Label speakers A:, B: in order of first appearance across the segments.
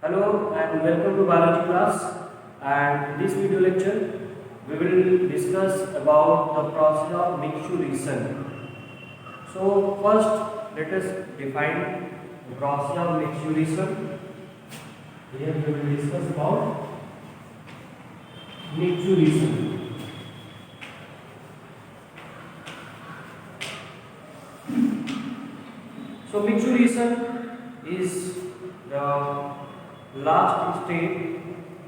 A: Hello and welcome to biology class. And in this video lecture, we will discuss about the process of mixturation. So first, let us define the process of mixturation. Here we will discuss about mixturation. So mixturation is the last stage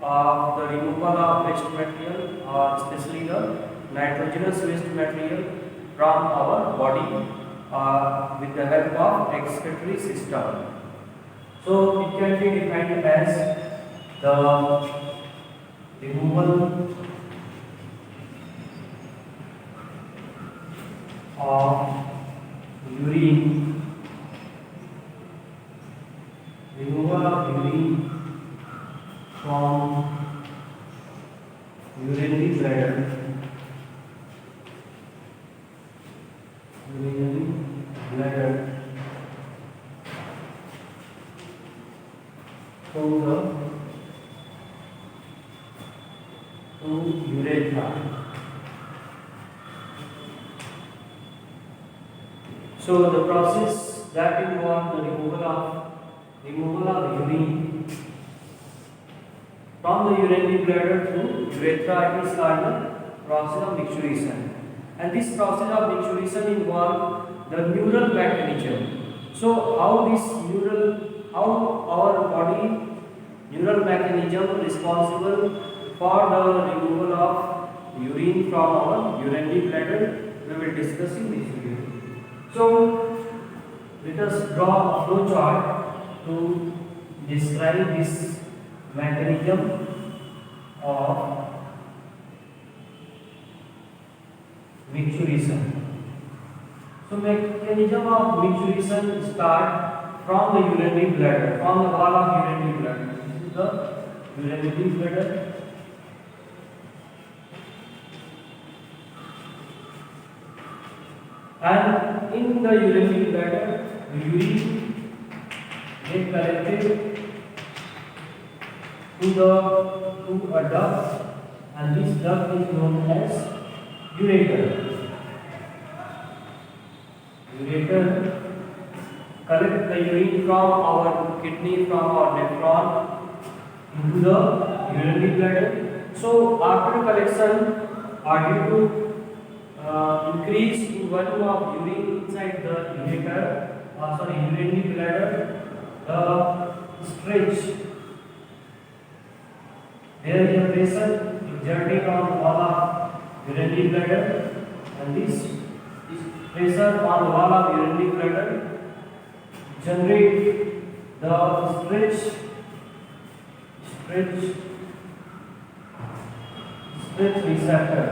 A: of the removal of waste material, or especially the nitrogenous waste material from our body with the help of excretory system. So it can be defined as the removal of urine, from urinary bladder, urinary bladder to urethra. So the process that involves the removal of urine from the urinary bladder to urethra is called the process of mixturation. And this process of mixturation involves the neural mechanism. So how our body neural mechanism responsible for the removal of urine from our urinary bladder, we will discuss in this video. So let us draw a flow chart to describe this mechanism of mixturation. So mechanism of mixturation start from the urinary bladder, from the wall of urinary bladder. This is the urinary bladder. And in the urinary bladder, the urine get collected to a duct, and this duct is known as ureter. Ureter collect the urine from our kidney, from our nephron into the urinary bladder. So after collection, due to increase in volume of urine inside the urinary bladder, the stretch. There is a pressure exerted on the wall of urinary bladder, and this pressure on the wall of urinary bladder generate the stretch receptor.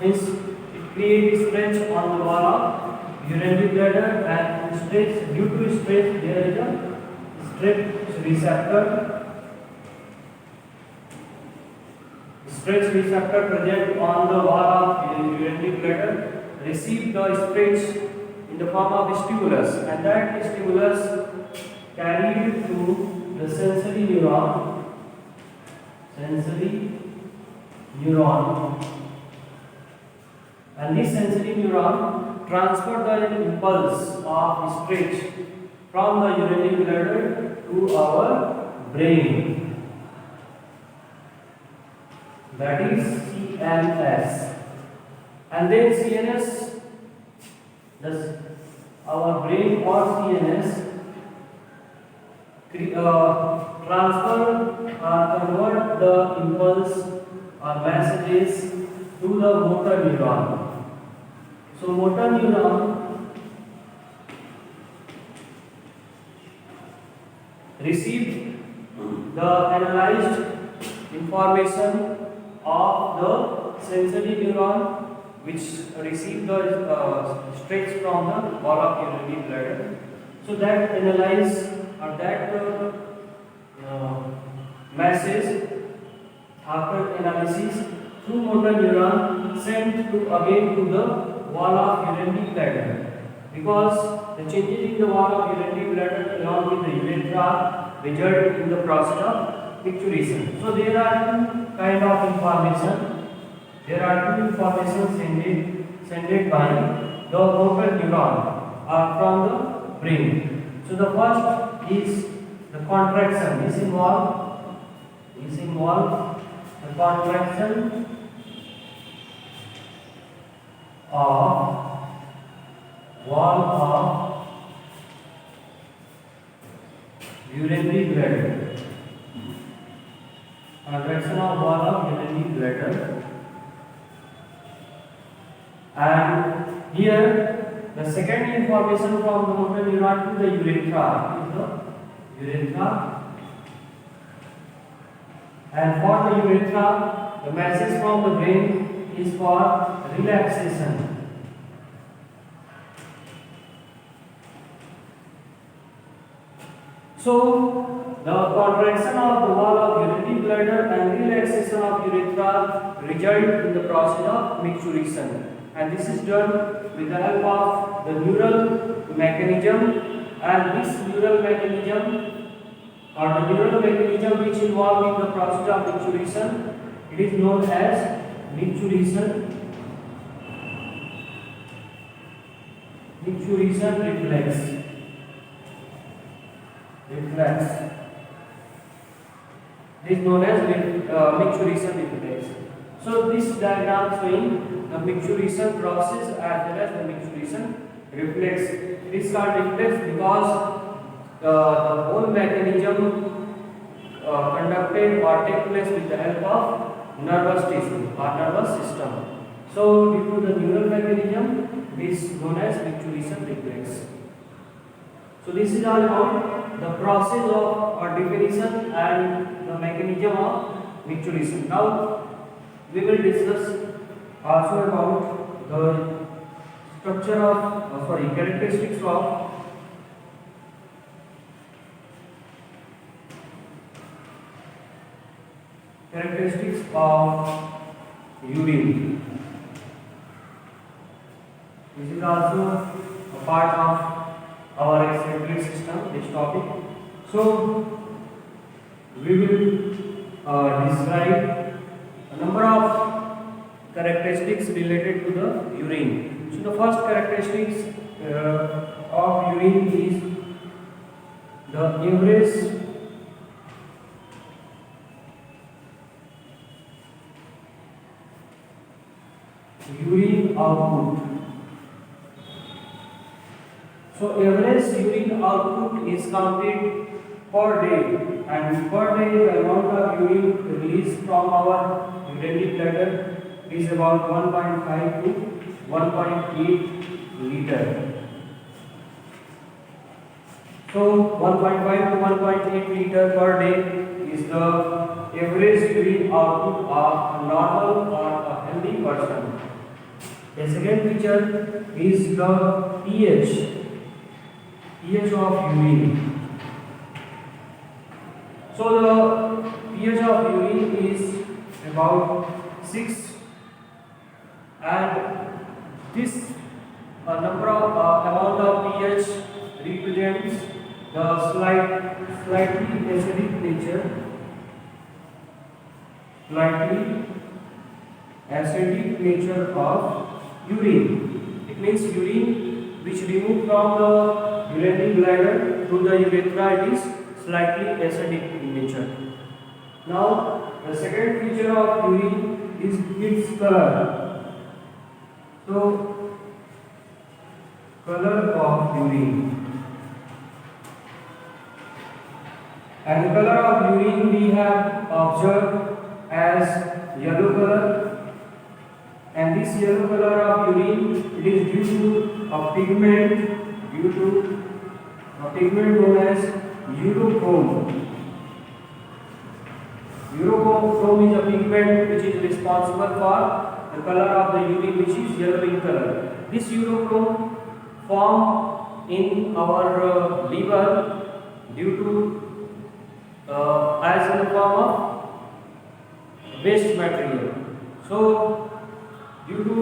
A: Means it creates stretch on the wall of urinary bladder, and stretch, due to stretch there is a stretch receptor. Stretch receptor present on the wall of urinary bladder receive the stretch in the form of stimulus, and that stimulus carried to the sensory neuron, and this sensory neuron transfer the impulse of stretch from the urinary bladder to our brain. That is CNS, and then CNS, thus our brain or CNS transfer or convert the impulse or messages to the motor neuron. So motor neuron receive the analyzed information of the sensory neuron, which receive the stretch from the wall of urinary bladder. So that analyze or that message after analysis through motor neuron sent to again to the wall of urinary bladder, because the changes in the wall of urinary bladder along with the urethra urethra result in the process of micturition. So there are two kind of information. There are two information sended by the motor neuron from the brain. So the first is the contraction. Is involved the contraction of wall of urinary bladder. Contraction of wall of urinary bladder. And here the second information from the motor neuron to the urethra is the urethra. And for the urethra, the message from the brain is for relaxation. So, the contraction of the wall of urinary bladder and relaxation of urethra result in the process of micturition. And this is done with the help of the neural mechanism, and this neural mechanism or the neural mechanism which involved in the process of micturition, it is known as micturition reflex. It is known as micturition reflex. So this diagram showing the micturition process as well as the micturition reflex. It is called reflex because the whole mechanism conducted or take place with the help of nervous tissue or nervous system. So due to the neural mechanism, it is known as micturition reflex. So this is all about the process of or definition and the mechanism of micturition. Now we will discuss also about the structure of characteristics of urine. This is also a part of our excretory system, this topic. So we will describe a number of characteristics related to the urine. So the first characteristics of urine is the average urine output. So average urine output is counted per day, and per day the amount of urine released from our urinary bladder is about 1.5 to 1.8 liter. So 1.5 to 1.8 liter per day is the average urine output of a normal or a healthy person. The second feature is the pH of urine. So the pH of urine is about 6, and this number of amount of pH represents the slightly acidic nature of urine. It means urine which removed from the urinary bladder to the urethra, it is slightly acidic in nature. Now the second feature of urine is its color. So color of urine, and the color of urine we have observed as yellow color. And this yellow color of urine, it is due to a pigment known as urochrome. Urochrome is a pigment which is responsible for the color of the urine, which is yellow in color. This urochrome formed in our liver due to as in the form of waste material. So due to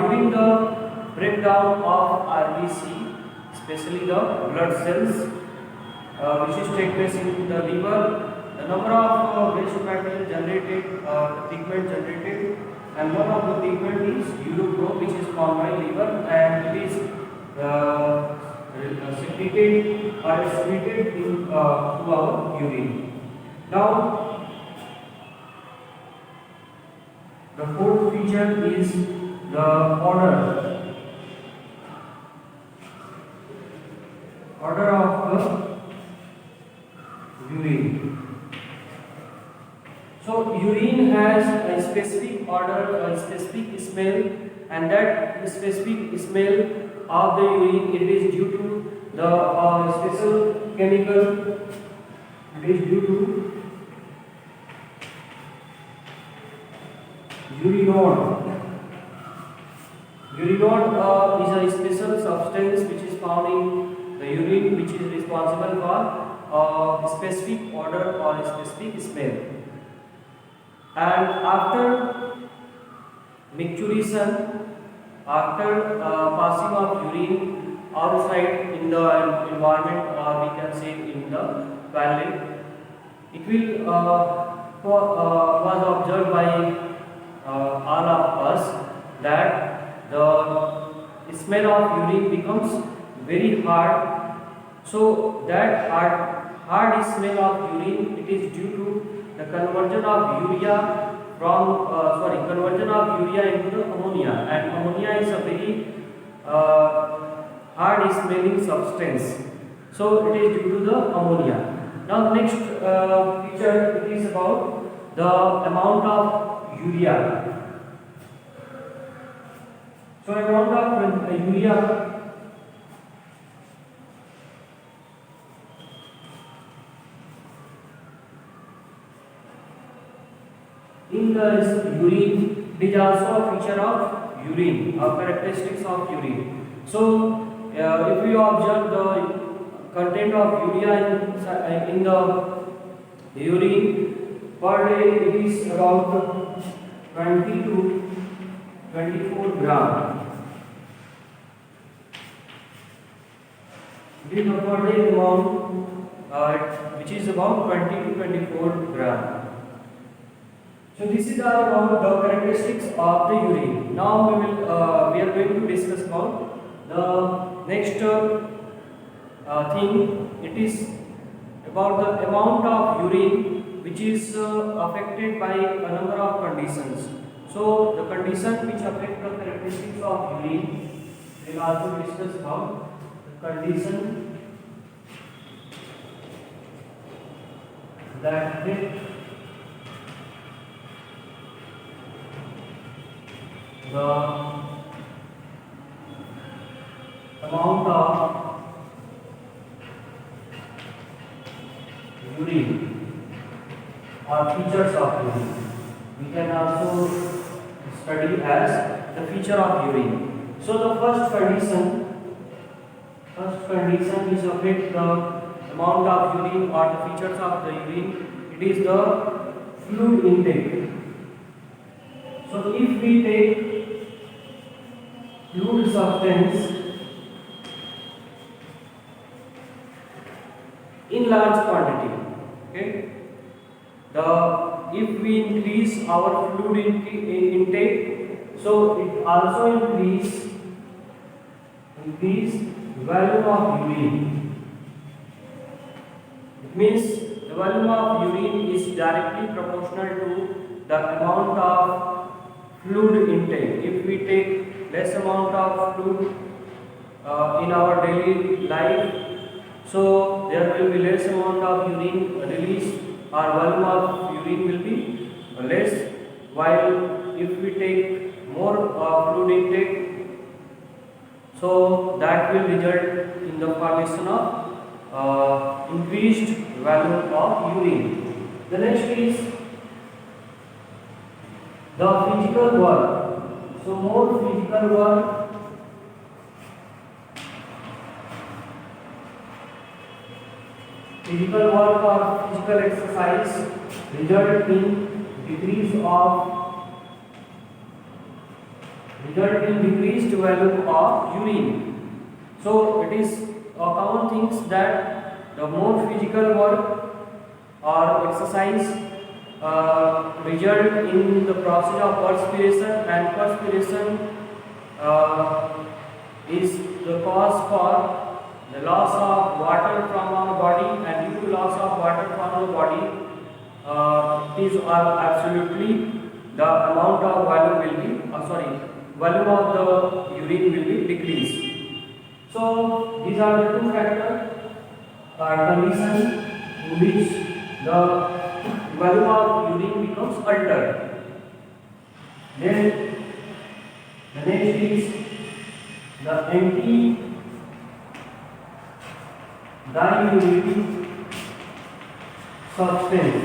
A: during the breakdown of RBC, especially the blood cells, which is take place in the liver, the number of waste material generated, the pigment generated, and one of the pigment is urochrome, which is formed by liver, and it is secreted or excreted in to our urine. Now, the fourth feature is the order of the urine. So urine has a specific odor, a specific smell, and that specific smell of the urine, it is due to the special chemical. It is due to urinol. Urinol is a special substance which is found in the urine, which is responsible for a specific odor or a specific smell. And after micturition, after passing of urine outside in the environment, or we can say in the toilet, it will was observed by all of us that the smell of urine becomes very hard. So that hard smell of urine, it is due to the conversion of urea conversion of urea into the ammonia, and ammonia is a very hard smelling substance. So it is due to the ammonia. Now next feature, it is about the amount of urea. So amount of urea in the urine, it is also a feature of urine, characteristics of urine. So if we observe the content of urea in the urine per day, it is around 20 to 24 gram. It is a per day amount which is about 20 to 24 gram. So this is all about the characteristics of the urine. Now we are going to discuss about the next thing. It is about the amount of urine which is affected by a number of conditions. So the conditions which affect the characteristics of urine, we will also discuss about the condition that affect the amount of urine or features of urine. We can also study as the feature of urine. So the first condition is affect the amount of urine or the features of the urine. It is the fluid intake. So if we take fluid substance in large quantity, okay, if we increase our fluid intake, so it also increase volume of urine. It means the volume of urine is directly proportional to the amount of fluid intake. If we take less amount of fluid in our daily life, so there will be less amount of urine release, our volume of urine will be less, while if we take more fluid intake, so that will result in the formation of increased volume of urine. The next is the physical work. So more physical work, or physical exercise result in decreased volume of urine. So it is common things that the more physical work or exercise result in the process of perspiration, and perspiration is the cause for the loss of water from our body, and due to loss of water from our body, it is absolutely the amount of volume of the urine will be decreased. So these are the two factors conditions in which the volume of urine becomes altered. Then the next is the anti-diuretic substance.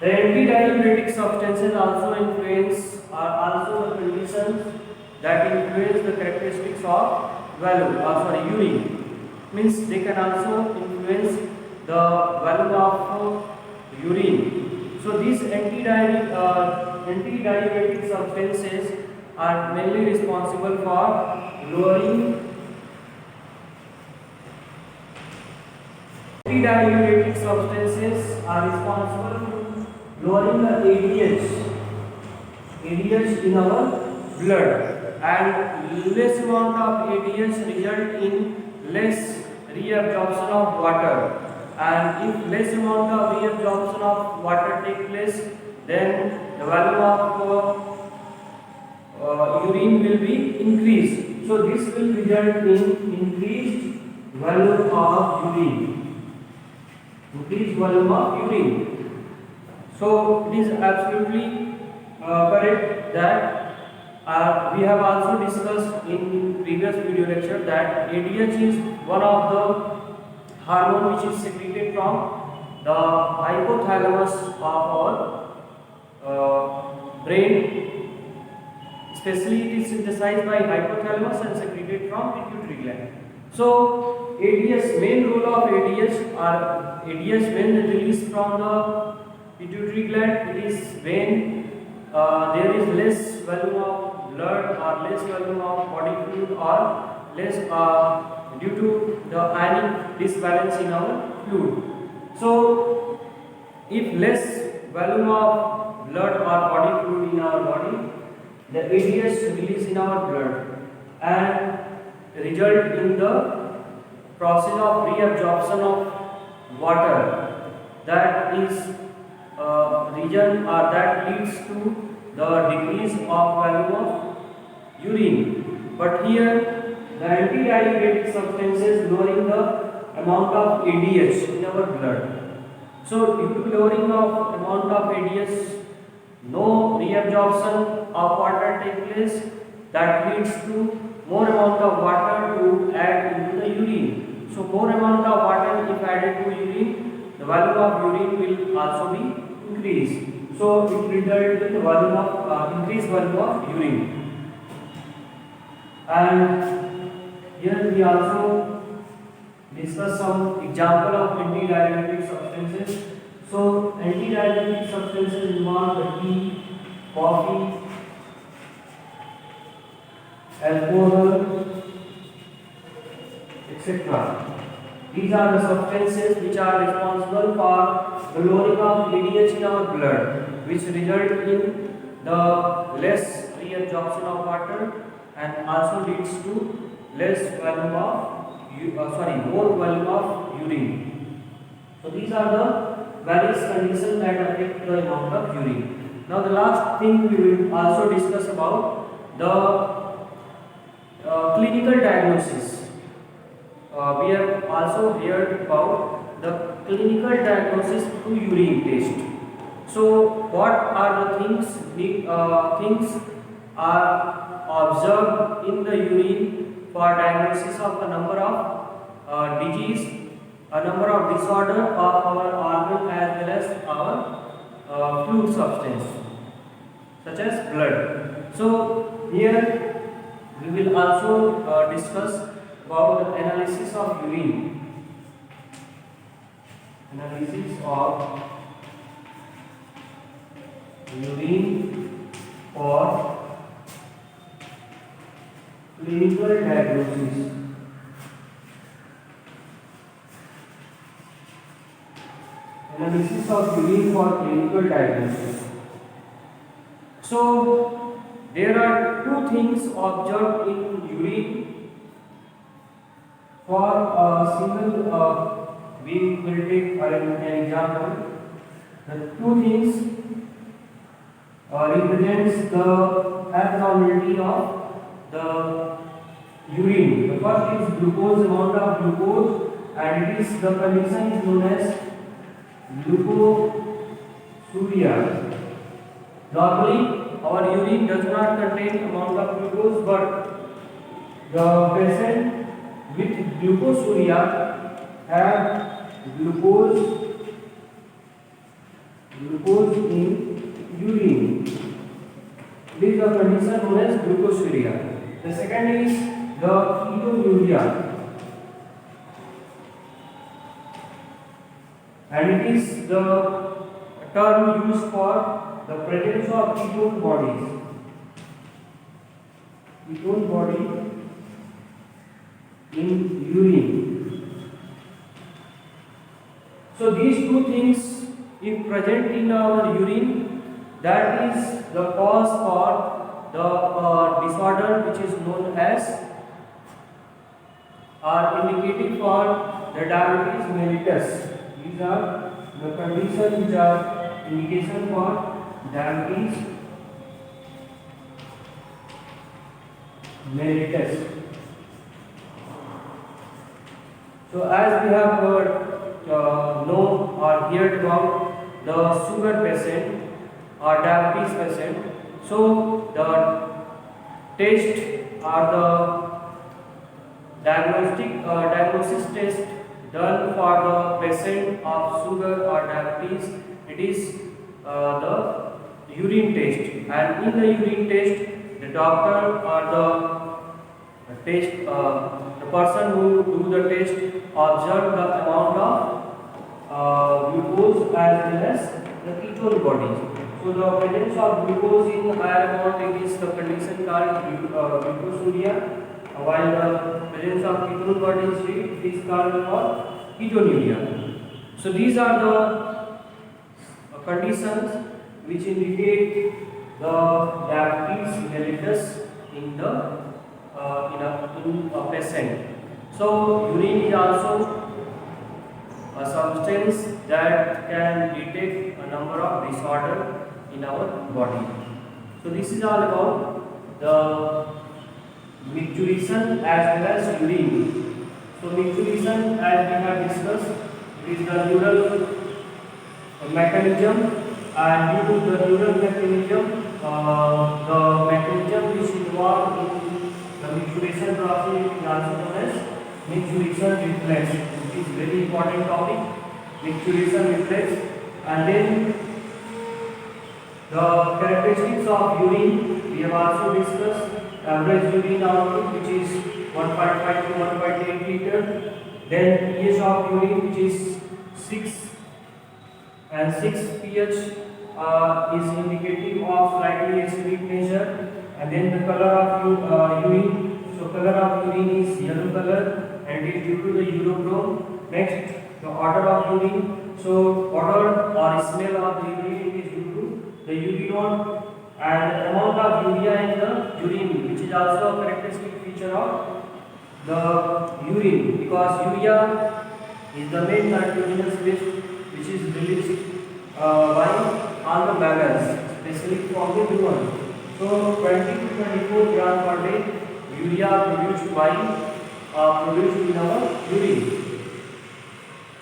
A: The antidiuretic substances also are also the conditions that influence the characteristics of urine. Means they can also influence the volume of urine. So these antidiuretic substances are mainly responsible for lowering. Antidiuretic substances are responsible for lowering the ADH in our blood, and less amount of ADH result in less reabsorption of water, and if less amount of reabsorption of water take place, then the volume of urine will be increased. So this will result in increased volume of urine. So it is absolutely correct that we have also discussed in previous video lecture that ADH is one of the hormone which is secreted from the hypothalamus of our brain. Especially it is synthesized by hypothalamus and secreted from pituitary gland. So ADH, main role of ADH when released from the pituitary gland, it is when there is less volume of blood or less volume of body fluid, or less due to the ionic disbalance in our fluid. So if less volume of blood or body fluid in our body, the ADH release in our blood and result in the process of reabsorption of water, that is region or that leads to the decrease of volume of urine. But here the antidiuretic substances lowering the amount of ADH in our blood. So due to lowering of amount of ADH, no reabsorption of water takes place, that leads to more amount of water to add into the urine. So more amount of water if added to urine, the volume of urine will also be increased. So it results in the volume of increased volume of urine. And here we also discuss some example of antidiuretic substances. So antidiuretic substances involve the tea, coffee, alcohol, etc. These are the substances which are responsible for the lowering of ADH in our blood, which result in the less reabsorption of water and also leads to less volume of more volume of urine. So these are the various conditions that affect the amount of urine. Now the last thing we will also discuss about the clinical diagnosis. We have also heard about the clinical diagnosis through urine test. So what are the things are observed in the urine for diagnosis of a number of disease, a number of disorder of our organ as well as our fluid substance such as blood. So here we will also discuss about the analysis of urine. Analysis of urine for clinical diagnosis. analysis of urine for clinical diagnosis. So there are two things observed in urine for a single we will take an example. The two things represents the abnormality of the urine. The first is glucose, amount of glucose, and it is the condition is known as glucosuria. Normally, our urine does not contain amount of glucose, but the patient with glucosuria have glucose in urine. This is the condition known as glucosuria. The second is the ketonuria, and it is the term used for the presence of ketone bodies. Ketone body in urine. So these two things, if present in our urine, that is the cause for the disorder which is known as are indicative for the diabetes mellitus. These are the conditions which are indication for diabetes mellitus. So as we have heard, know or heard about the sugar patient or diabetes patient, so the test or the diagnosis test done for the patient of sugar or diabetes, it is the urine test, and in the urine test the doctor or the person who do the test observe the amount of glucose as well as the ketone bodies. So the presence of glucose in higher amount, it is the condition called glucosuria, while the presence of ketone bodies, it is called for ketonuria. So these are the conditions which indicate the diabetes mellitus in a patient. So urine is also a substance that can detect a number of disorders in our body. So this is all about the micturition as well as urine. So micturition, as we have discussed, it is the neural mechanism, and due to the neural mechanism, the mechanism which involved in the micturition process is also known as micturition reflex. It is very important topic, micturition reflex. And then the characteristics of urine, we have also discussed. Average urine output, which is 1.5 to 1.8 liter. Then pH of urine, which is 6, and 6 pH is indicative of slightly acidic nature. And then the color of urine. So color of urine is yellow color, and it is due to the urochrome. Next, the odor of urine. So odor or smell of the urine is due to the urinol, and amount of urea in the urine, which is also a characteristic feature of the urine, because urea is the main nitrogenous waste which is released by all the mammals, especially from the human. So 20 to 24 gram per day urea produced in our urine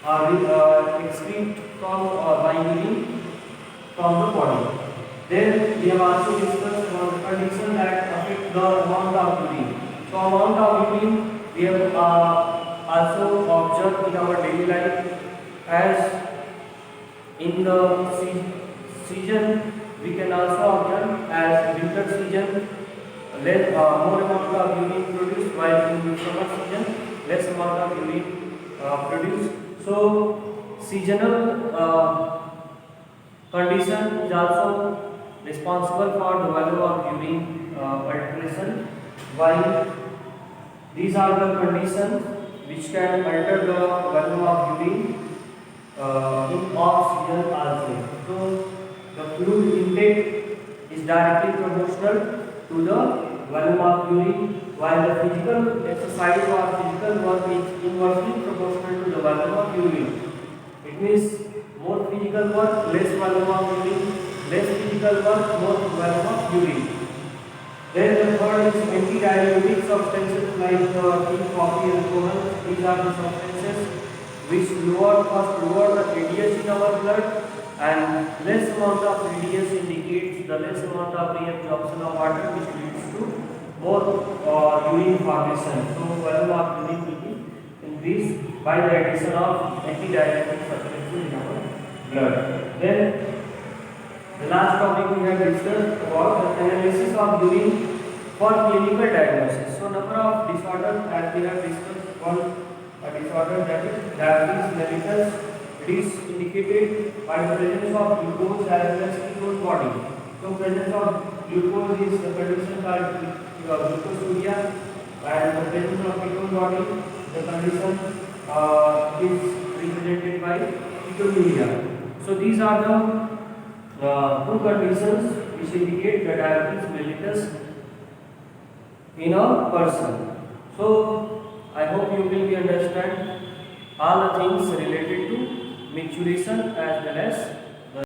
A: are excrete from by urine from the body. Then we have also discussed about the condition that affect the amount of urine. So amount of urine we have also observed in our daily life, as in the season we can also observe as winter season more amount of urine produced, while in summer season less amount of urine produced. So seasonal condition is also responsible for the value of urine alteration, while these are the conditions which can alter the value of urine in off-season also. So the fluid intake is directly proportional to the volume of urine, while the physical exercise or physical work is inversely proportional to the volume of urine. It means more physical work, less volume of urine, less physical work, more volume of urine. Then the third is antidiuretic substances like tea, coffee, alcohol. These are the substances which lower the ADS in our blood, and less amount of ADS indicates the less amount of reabsorption of water, which leads to more urine formation. So volume of urine will be increased by the addition of antidiuretic substances in our blood. Then the last topic we have discussed about the analysis of urine for clinical diagnosis. So number of disorders as we have discussed, one a disorder that is diabetes mellitus. It is indicated by the presence of glucose as well as ketone body. So presence of glucose is the condition called glucosuria, and the presence of ketone body, the condition is represented by ketonuria. So these are the two conditions which indicate the diabetes mellitus in a person. So I hope you will understand all the things related to micturition as well as